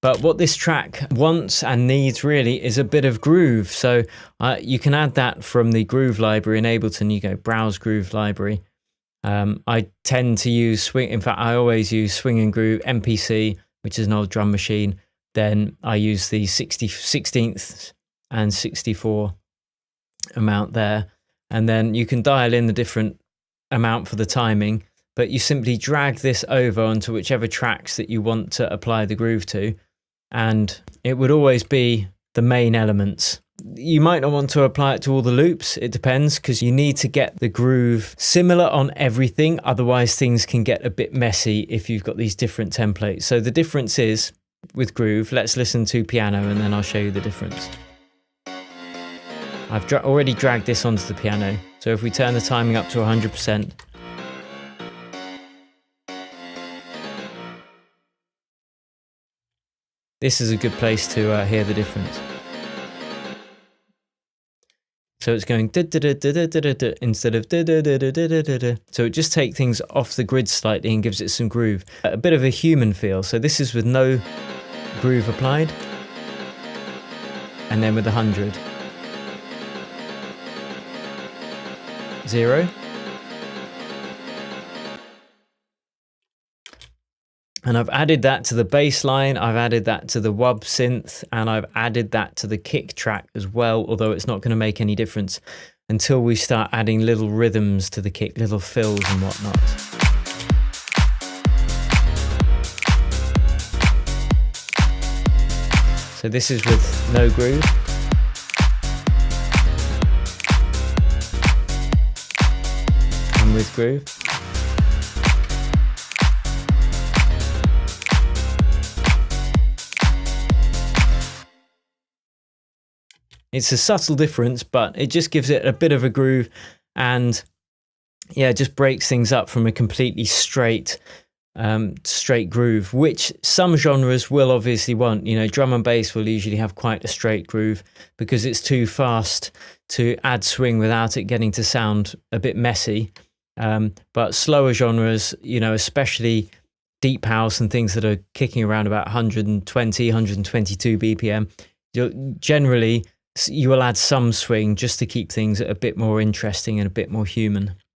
But what this track wants and needs really is a bit of groove. So you can add that from the Groove library in Ableton. You go browse Groove library. I tend to use Swing. In fact, I always use Swing and Groove MPC, which is an old drum machine. Then I use the 16th and 64 amount there. And then you can dial in the different amount for the timing, but you simply drag this over onto whichever tracks that you want to apply the groove to. And it would always be the main elements. You might not want to apply it to all the loops. It depends, because you need to get the groove similar on everything. Otherwise things can get a bit messy if you've got these different templates. So the difference is with Groove, let's listen to piano and then I'll show you the difference. I've already dragged this onto the piano. So if we turn the timing up to 100%, this is a good place to hear the difference. So it's going da da da da da da da instead of da da da da da da da. So it just takes things off the grid slightly and gives it some groove, a bit of a human feel. So this is with no groove applied, and then with 100, 0. And I've added that to the bass line, I've added that to the wub synth, and I've added that to the kick track as well, although it's not going to make any difference until we start adding little rhythms to the kick, little fills and whatnot. So this is with no groove. And with groove. It's a subtle difference, but it just gives it a bit of a groove, and yeah, just breaks things up from a completely straight groove, which some genres will obviously want. You know, drum and bass will usually have quite a straight groove because it's too fast to add swing without it getting to sound a bit messy. But slower genres, you know, especially deep house and things that are kicking around about 120, 122 BPM, you will add some swing just to keep things a bit more interesting and a bit more human.